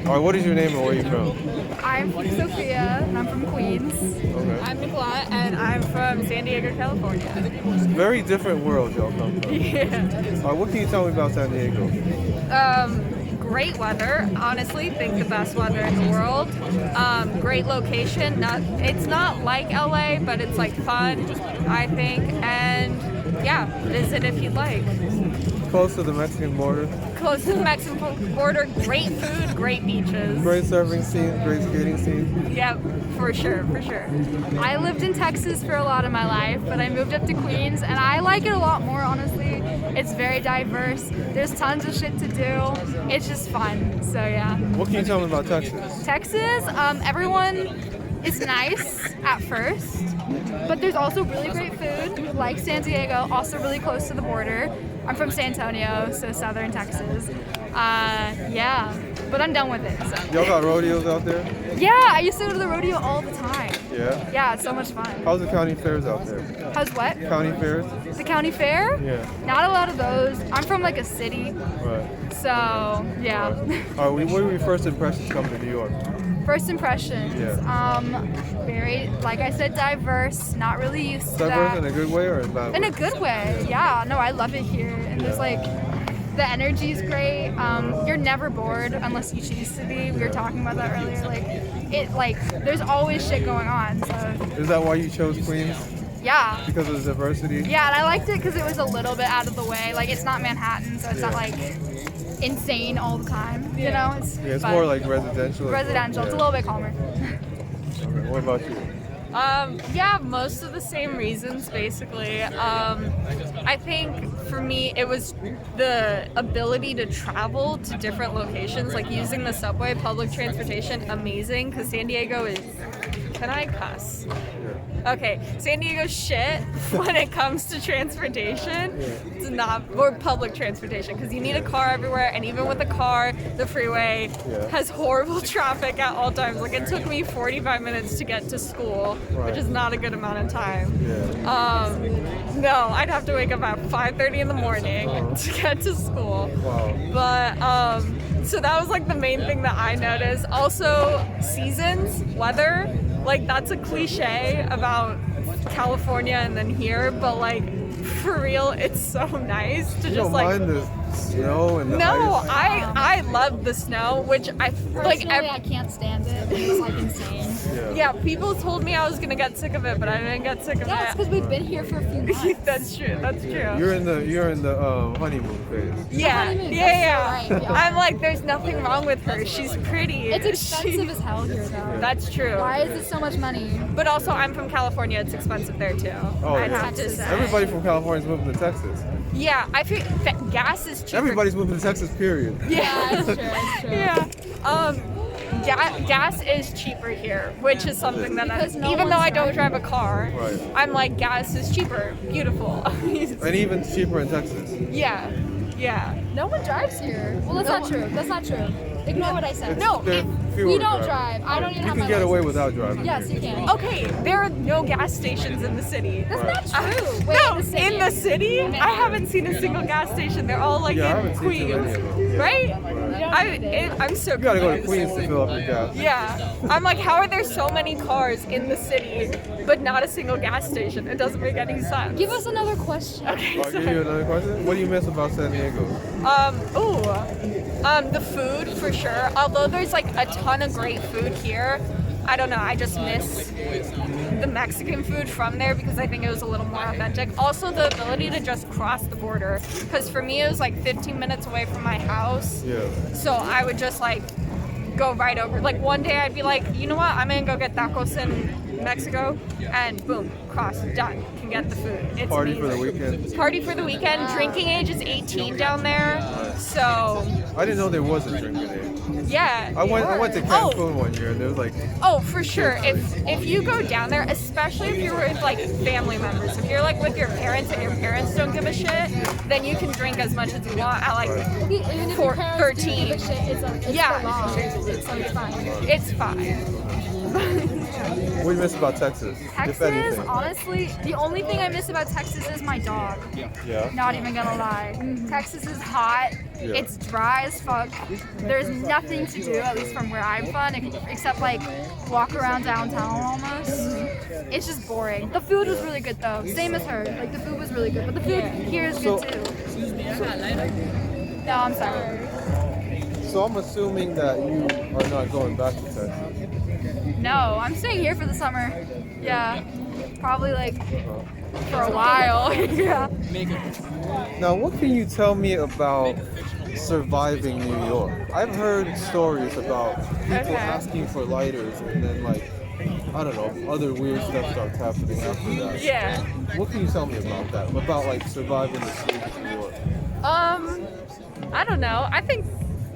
All right, what is your name and where are you from? I'm Sophia, and I'm from Queens. Okay. I'm Nicolette, and I'm from San Diego, California. Very different worlds y'all come from. Yeah. All right, what can you tell me about San Diego? Great weather. Honestly, think the best weather in the world. Great location. It's not like LA, but it's like fun, I think. And yeah, visit if you'd like. Close to the Mexican border. Close to the Mexican border. Great food, great beaches. Great surfing scene, great skating scene. Yep, for sure, for sure. I lived in Texas for a lot of my life, but I moved up to Queens, and I like it a lot more, honestly. It's very diverse. There's tons of shit to do. It's just fun. So yeah. What can you tell me about Texas? Texas, everyone is nice at first, but there's also really great food, like San Diego, also really close to the border. I'm from San Antonio, so southern Texas. Yeah, but I'm done with it. So. Y'all got rodeos out there? Yeah, I used to go to the rodeo all the time. Yeah? Yeah, it's so much fun. How's the county fairs out there? How's what? County fairs? The county fair? Yeah. Not a lot of those. I'm from like a city, Right. so yeah. All right, what were your first impressions coming to New York? First impressions. Yeah. Very, like I said, diverse. Not really used to Diverse that. in a good way or in a bad way? In a good way, yeah. No, I love it here, and there's like the energy is great. You're never bored unless you choose to be. We were talking about that earlier. There's always shit going on. So Is that why you chose Queens? yeah, Because of the diversity? yeah, and I liked it because it was a little bit out of the way. Like it's not Manhattan, so it's not like insane all the time. You know, Yeah, it's fun. more like residential. residential. Yeah. It's a little bit calmer. Okay, what about you? Yeah, most of the same reasons, basically. I think for me, it was the ability to travel to different locations, like using the subway, public transportation, amazing, because San Diego is, can I cuss? Okay, San Diego's shit when it comes to transportation. It's not, or public transportation, because you need a car everywhere, and even with a car, the freeway has horrible traffic at all times. Like it took me 45 minutes to get to school, which is not a good amount of time. No, I'd have to wake up at 5:30 in the morning to get to school. But so that was like the main thing that I noticed. Also, seasons, weather. Like that's a cliche about California and then here, but like for real, it's so nice to You just don't like. mind the snow and the No, ice? I love the snow, which I like. Personally, I can't stand it. It's like insane. Yeah, people told me I was gonna get sick of it, but I didn't get sick of Yeah, it's it. because we've been here for a few months. That's true. That's true. You're in the honeymoon phase. Yeah, honeymoon, yeah. that's so right, yeah. I'm like, there's nothing wrong with her. She's pretty. It's expensive as hell here, though. That's true. Why is it so much money? But also, I'm from California. It's expensive there too. Oh, I'd yeah. have to say. Everybody from California is moving to Texas. Yeah, I feel gas is cheaper. Everybody's moving to Texas, period. Yeah, it's true. It's true. Yeah. Gas is cheaper here, which is something that Because no even though I one's don't driving. drive a car, Right. I'm like, gas is cheaper. Beautiful. And even cheaper in Texas. Yeah. Yeah. No one drives here. Well, that's not true. That's not true. Ignore what I said. No, There are fewer we don't drivers. drive. I don't even You have can my get away license. without driving. Yes, you can. Okay, there are no gas stations in the city. That's not true. Wait, No, the city. in the city, I haven't seen a single gas station. They're all like Yeah, I in haven't seen too many Queens, of them. Yeah. right? I'm so You gotta go to confused. Queens to fill up your gas. Yeah, I'm like, how are there so many cars in the city, but not a single gas station? It doesn't make any sense. Give us another question. Okay, I'll give you another question. What do you miss about San Diego? The food for sure. Although there's like a ton of great food here, I don't know. I just miss the Mexican food from there because I think it was a little more authentic. Also, the ability to just cross the border, because for me it was like 15 minutes away from my house. Yeah. So I would just like go right over. Like one day I'd be like, you know what? I'm gonna go get tacos in Mexico, and boom, cross, done. Can get the food. It's Party amazing. for the weekend. Party for the weekend. Drinking age is 18 down there, so I didn't know there was a drinking age. yeah. I went to Cancun one year and there was like, Oh, for sure. If you go down there, especially if you're with like family members, if you're like with your parents and your parents don't give a shit, then you can drink as much as you want at like Even if your parents do 13. give a shit, it's Yeah. the law. So it's fine. It's fine. what do you miss about Texas? If Texas, anything? honestly, the only thing I miss about Texas is my dog. Yeah. Not even gonna lie. Texas is hot. Yeah. It's dry as fuck. There's nothing to do, at least from where I'm from, except like walk around downtown almost. It's just boring. The food was really good though. Same as her. Like the food was really good, but the food here is good too. No, I'm sorry. So I'm assuming that you are not going back to Texas. No, I'm staying here for the summer. Yeah, probably like for a while. Yeah. Now, what can you tell me about surviving New York? I've heard stories about people asking for lighters and then like, I don't know, other weird stuff starts happening after that. Yeah. What can you tell me about that? About like surviving the streets of New York? I don't know. I think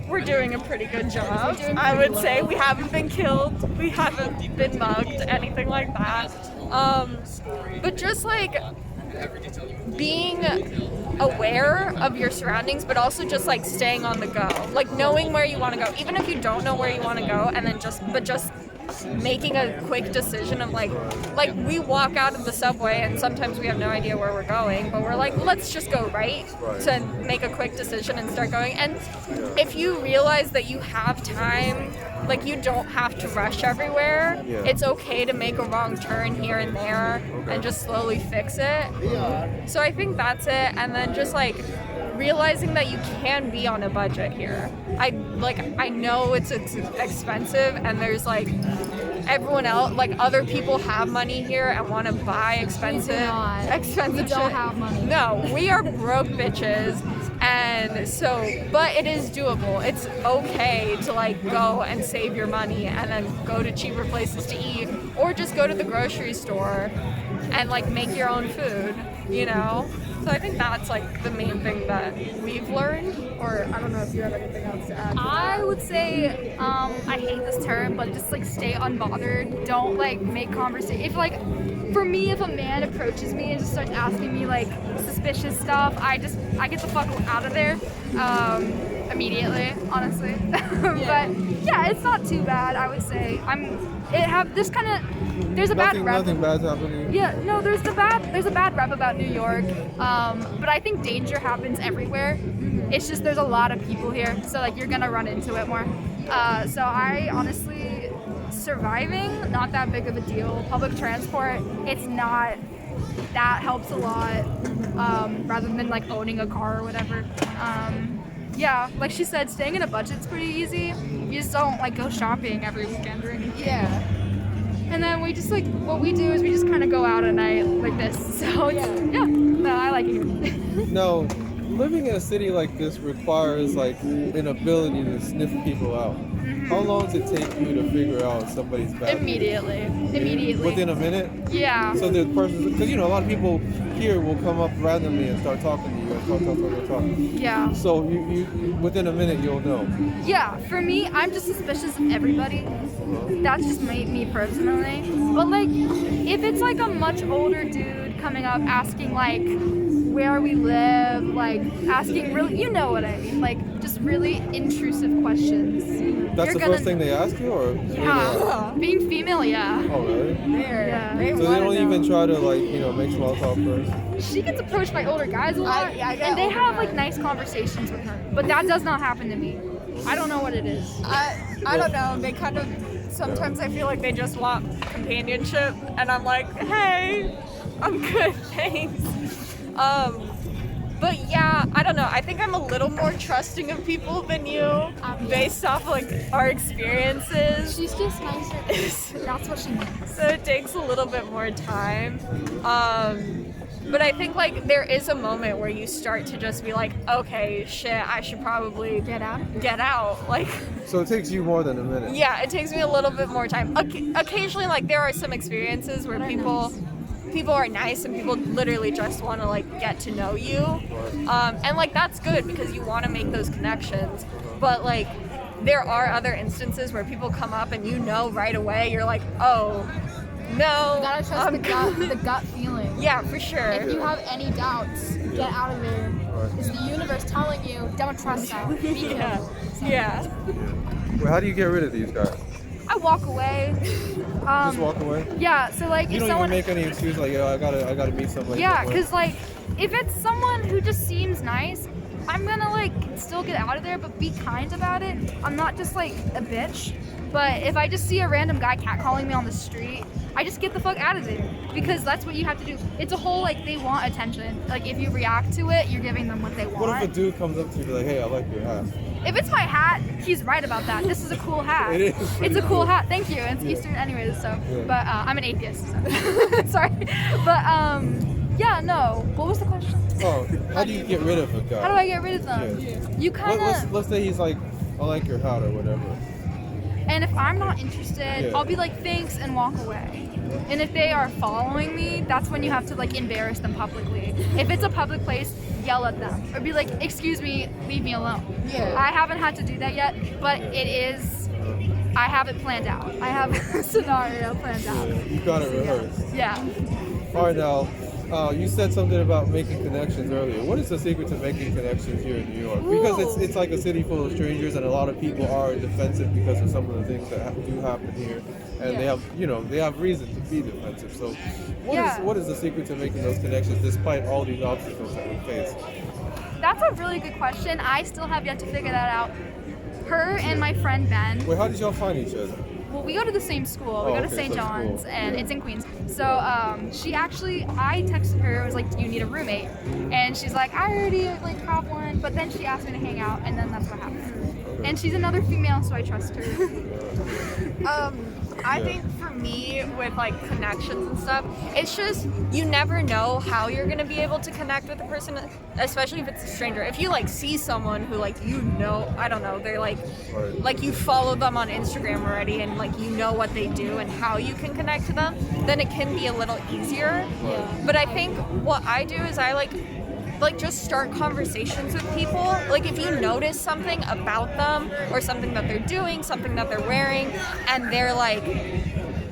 we're doing a pretty good job. I would say we haven't been killed, we haven't been mugged, anything like that. But just like being aware of your surroundings, but also just like staying on the go, like knowing where you want to go, even if you don't know where you want to go, and then just making a quick decision of like we walk out of the subway and sometimes we have no idea where we're going, but we're like, let's just go right to make a quick decision and start going. And if you realize that you have time, like you don't have to rush everywhere, it's okay to make a wrong turn here and there and just slowly fix it. So I think that's it. And then just like realizing that you can be on a budget here. I know it's expensive, and there's like everyone else, like other people have money here and want to buy expensive We don't have money. No, we are broke bitches, and so, but it is doable. It's okay to like go and save your money and then go to cheaper places to eat, or just go to the grocery store and like make your own food, you know? So I think that's like the main thing that we've learned, or I don't know if you have anything else to add. I would say, I hate this term, but just like stay unbothered. Don't like make conversation. If like, for me, if a man approaches me and just starts asking me like suspicious stuff, I get the fuck out of there immediately, honestly. But yeah, it's not too bad. I would say there's a bad rep. Nothing bad's happening. Yeah, no, there's a bad rep about New York, but I think danger happens everywhere. It's just there's a lot of people here, so like you're gonna run into it more. So I honestly, surviving, not that big of a deal. Public transport, it's not. That helps a lot, rather than like owning a car or whatever. Yeah, like she said, staying in a budget's pretty easy. You just don't like go shopping every weekend or anything. Yeah. And then we just like, what we do is we just kind of go out at night like this. So yeah, no, I like it here. No, living in a city like this requires like an ability to sniff people out. How long does it take you to figure out somebody's bad? Immediately. Within a minute? Yeah. So the person, because you know a lot of people here will come up randomly and start talking to you and talk. Yeah. So you within a minute you'll know. Yeah, for me, I'm just suspicious of everybody. That's just me personally. But like, if it's like a much older dude coming up asking like where we live, like asking really, you know what I mean, like just really intrusive questions. That's the first thing they ask you, or? Yeah. Being female, yeah. Oh really? Yeah. So they don't even try to like, you know, make small talk first? She gets approached by older guys a lot, and they have like nice conversations with her. But that does not happen to me. I don't know what it is. I don't know. They kind of, sometimes I feel like they just want companionship, and I'm like, hey, I'm good, thanks. But yeah, I don't know. I think I'm a little more trusting of people than you, based off like our experiences. She's just nicer. That's what she means. So it takes a little bit more time. But I think like there is a moment where you start to just be like, okay, shit, I should probably get out. Like. So it takes you more than a minute. Yeah, it takes me a little bit more time. Occasionally, like there are some experiences where people are nice and people literally just want to like get to know you, and like that's good because you want to make those connections. But like there are other instances where people come up and you know right away, you're like, oh no, You gotta trust the gut feeling. Yeah, for sure. If you have any doubts, get out of there. It's the universe telling you, don't trust that. Be careful. Yeah. Well, how do you get rid of these guys? walk away. Just walk away. Yeah. So like, You if don't someone, even make any excuse like, yo, I gotta meet somebody. yeah, somewhere. because like, if it's someone who just seems nice, I'm gonna like still get out of there, but be kind about it. I'm not just like a bitch. But if I just see a random guy catcalling me on the street, I just get the fuck out of there, because that's what you have to do. It's a whole like, they want attention. Like if you react to it, you're giving them what they want. What if a dude comes up to you and be like, hey, I like your hat? If it's my hat, he's right about that. This is a cool hat. It is. It's a cool hat. Thank you. It's Eastern anyways, so. Yeah. But I'm an atheist, so. Sorry. But yeah, no. What was the question? Oh, how do you get rid of a guy? How do I get rid of them? Yeah. You kind of. Let's say he's like, I like your hat or whatever. And if I'm not interested, Yeah. I'll be like, thanks, and walk away. And if they are following me, that's when you have to like embarrass them publicly. If it's a public place, yell at them or be like, excuse me, leave me alone. Yeah. I haven't had to do that yet, but it is, I have it planned out. I have a scenario planned out. Yeah, you got it rehearsed. Yeah. All right, now, you said something about making connections earlier. What is the secret to making connections here in New York? Because it's like a city full of strangers, and a lot of people are defensive because of some of the things that do happen here, and they have reason to be defensive. So, what is the secret to making those connections despite all these obstacles that we face? That's a really good question. I still have yet to figure that out. Her and my friend Ben. Wait, how did y'all find each other? Well, we go to the same school. We Oh, go to okay, St. so it's John's, cool. and Yeah. it's in Queens. So I texted her. I was like, "Do you need a roommate?" And she's like, "I already like have one." But then she asked me to hang out, and then that's what happened. Okay. And she's another female, so I trust her. I think for me with like connections and stuff, it's just you never know how you're gonna be able to connect with a person, especially if it's a stranger. If you like see someone who like I don't know, they're Right. like you follow them on Instagram already and like you know what they do and how you can connect to them, then it can be a little easier. Right. But I think what I do is I like just start conversations with people. Like if you notice something about them or something that they're doing, something that they're wearing, and they're like,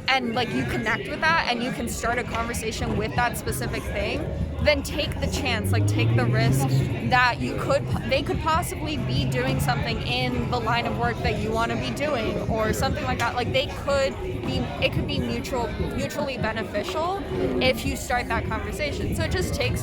and like you connect with that and you can start a conversation with that specific thing, then take the chance, like take the risk that they could possibly be doing something in the line of work that you want to be doing or something like that. Like it could be mutually beneficial if you start that conversation. So it just take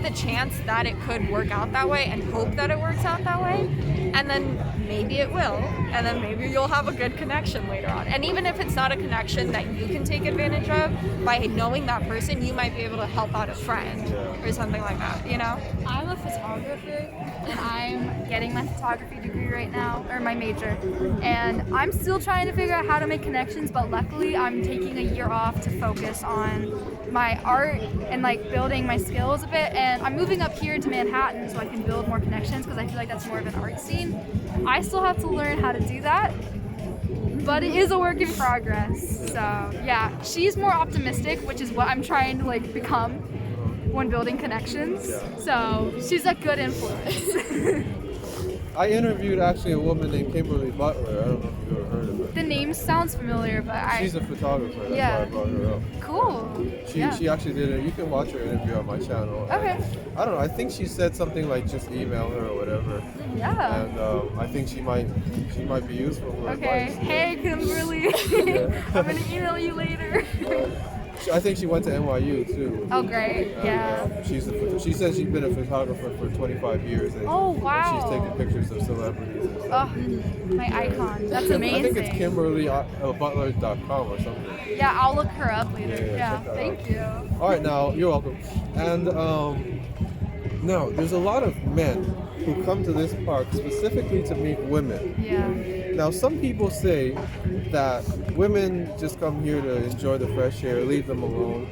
the chance that it could work out that way and hope that it works out that way, and then maybe it will, and then maybe you'll have a good connection later on. And even if it's not a connection that you can take advantage of, by knowing that person, you might be able to help out a friend or something like that, you know? I'm a photographer, and I'm getting my photography degree right now, or my major. And I'm still trying to figure out how to make connections, but luckily I'm taking a year off to focus on my art and like building my skills a bit. And I'm moving up here to Manhattan so I can build more connections, because I feel like that's more of an art scene. I still have to learn how to do that, but it is a work in progress. So yeah, she's more optimistic, which is what I'm trying to like become when building connections. So she's a good influence. I interviewed actually a woman named Kimberly Butler. I don't know if you've ever heard of her. The name sounds familiar, but She's a photographer. That's Yeah. why I brought her up. cool. She actually did it. You can watch her interview on my channel. And Okay. I don't know. I think she said something like just email her or whatever. Yeah. And I think she might be useful for Okay. advice. Hey, Kimberly. I'm gonna email you later. I think she went to NYU too. Oh, great. Yeah. She says she's been a photographer for 25 years. And, Oh, And wow. she's taken pictures of celebrities and stuff. Oh, my icon. That's amazing. I think it's KimberlyButler.com or something. Yeah, I'll look her up later. Yeah, Yeah. check that Thank you. All right, now you're welcome. And now there's a lot of men who come to this park specifically to meet women. Yeah. Now, some people say that women just come here to enjoy the fresh air, leave them alone.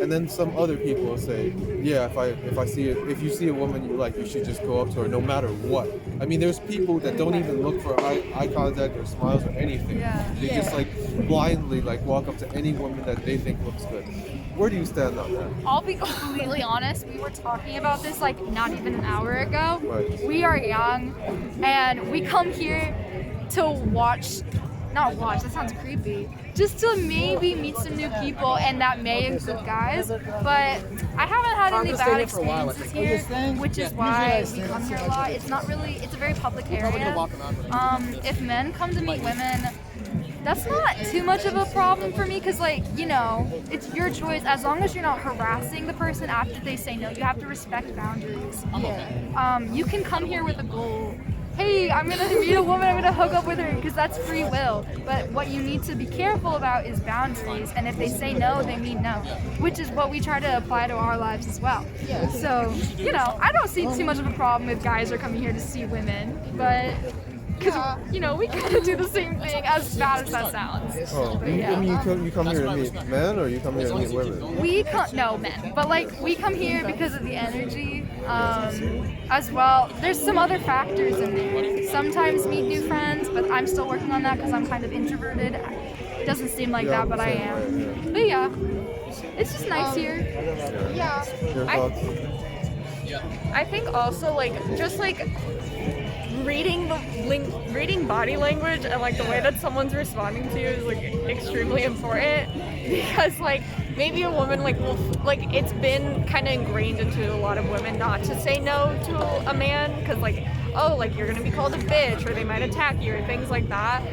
And then some other people say, yeah, if you see a woman you like, you should just go up to her no matter what. I mean, there's people that don't even look for eye contact or smiles or anything. Yeah. They just like blindly like walk up to any woman that they think looks good. Where do you stand on that? I'll be completely honest, we were talking about this like not even an hour ago. Right. We are young and we come here to not watch, that sounds creepy, just to maybe meet some new people, and that may include guys, but I haven't had any bad experiences here, which is why we come here a lot. It's a very public area. If men come to meet women, That's not too much of a problem for me because, like, you know, it's your choice. As long as you're not harassing the person after they say no, you have to respect boundaries. You can come here with a goal. Hey, I'm gonna meet a woman, I'm gonna hook up with her, because that's free will. But what you need to be careful about is boundaries. And if they say no, they mean no, which is what we try to apply to our lives as well. So, you know, I don't see too much of a problem if guys are coming here to see women, but. Because, you know, we kind of do the same thing, as bad as that sounds. Oh, But, I mean, you come here to meet men, or you come here to meet women? We come, no men, but like we come here because of the energy as well. There's some other factors in there. Sometimes meet new friends, but I'm still working on that because I'm kind of introverted. It doesn't seem like that, but I am. But yeah, it's just nice here. Your thoughts? I think also like just like reading body language and like the way that someone's responding to you is like extremely important, because like maybe a woman like will like it's been kind of ingrained into a lot of women not to say no to a man because like, oh, like you're gonna be called a bitch or they might attack you or things like that,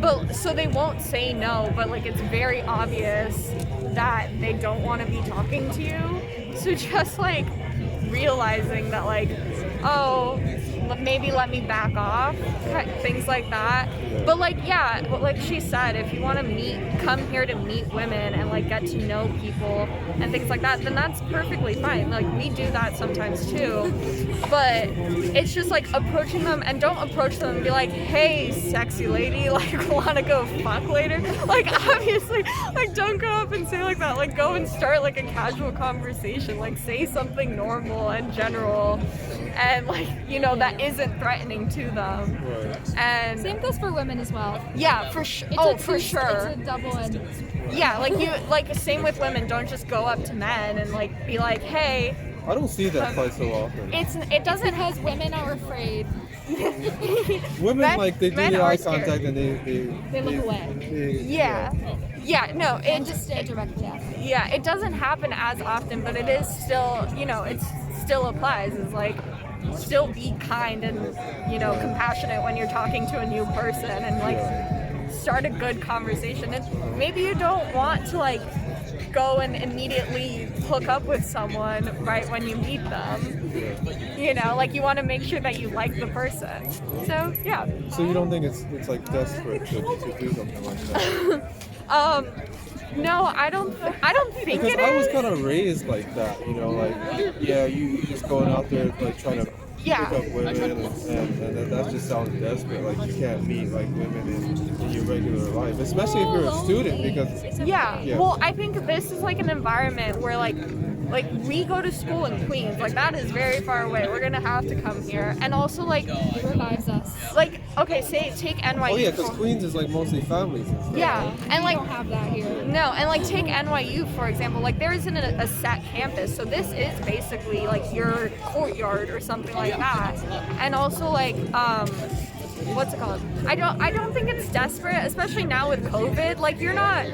but so they won't say no, but like it's very obvious that they don't want to be talking to you. So just like realizing that like, oh, maybe let me back off, things like that. But like, yeah, like she said, if you want to come here to meet women and like get to know people and things like that, then that's perfectly fine. Like we do that sometimes too, but it's just like approaching them, and don't approach them and be like, hey, sexy lady, like want to go fuck later? Like obviously, like don't go up and say like that. Like go and start like a casual conversation, like say something normal and general, and like, you know, that isn't threatening to them. Right. And Same goes for women as well. yeah, for sure. Oh, for sure. It's a double-edged. Yeah, like you, like same with women. Don't just go up to men and like be like, hey. I don't see that quite so often. It doesn't. Because women are afraid. Women Men- like they do men the are eye scared. contact and They look away. Yeah. Yeah, no, it And just stay direct attack. yeah, it doesn't happen as often, but it is still, you know, it still applies. It's like still be kind and, you know, compassionate when you're talking to a new person, and like start a good conversation. And maybe you don't want to like go and immediately hook up with someone right when you meet them. You know, like you want to make sure that you like the person. So yeah. So you don't think it's like desperate to do something like that? No, I don't think Because it I was is. kind of raised like that, you know, like yeah, you just going out there like trying to Yeah. pick up women, and that just sounds desperate. Like you can't meet like women in your regular life, especially if you're a student, because Yeah. Yeah. Well, I think this is like an environment where like we go to school in Queens. Like that is very far away. We're gonna have to come here, and also like It revives us. like okay, say take NYU. oh yeah, because Queens is like mostly families and stuff. Yeah, and We like don't have that here. no, and like take NYU for example. Like there isn't a set campus, so this is basically like your courtyard or something like that. And also like what's it called? I don't think it's desperate, especially now with COVID. Like you're not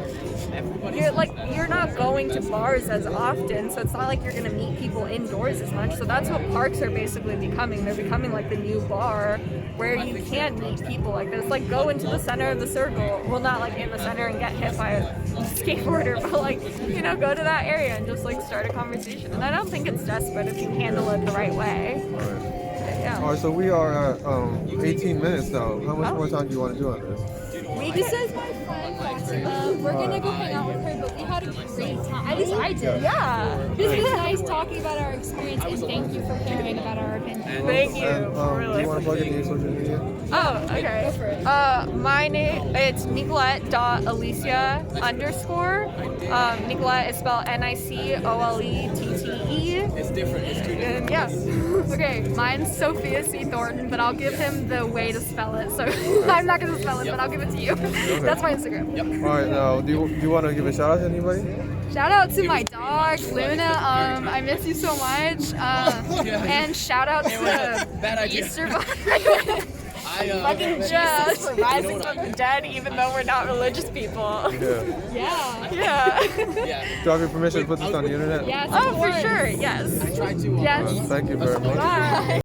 going to bars as often, so it's not like you're gonna meet people indoors as much. So that's what parks are basically becoming. They're becoming like the new bar where you can meet people like this. Like go into the center of the circle. Well, not like in the center and get hit by a skateboarder, but like, you know, go to that area and just like start a conversation. And I don't think it's desperate if you handle it the right way. Yeah. All right, so we are at 18 minutes now. How much more time do you want to do on this? This is my friend Fatima. We're gonna go hang out with her, but we had a great time. At least I did. Yeah. This was nice talking about our experience, and thank you for caring about our opinion. Thank you. And, do Really. you want to plug in your social media? Oh, okay. Go for it. My name, it's nicolette.alicia_. Nicolette is spelled NICOLETTE. It's different. It's two different. And yeah. Okay, mine's sophiacthornton, but I'll give him the way to spell it. So I'm not gonna spell it, but I'll give it to you. That's my Instagram. All right, now do you want to give a shout out to anybody? Shout out to my dog Luna. I miss you so much. And shout out to Bad idea. Easter Bunny. Fucking just for rising from the dead, even though we're not religious people. Yeah. Yeah. Yeah. Do I have your permission to put this on the internet? Yes. Oh, of for course. sure. Yes. I tried to. Yes. Thank you very much. Bye.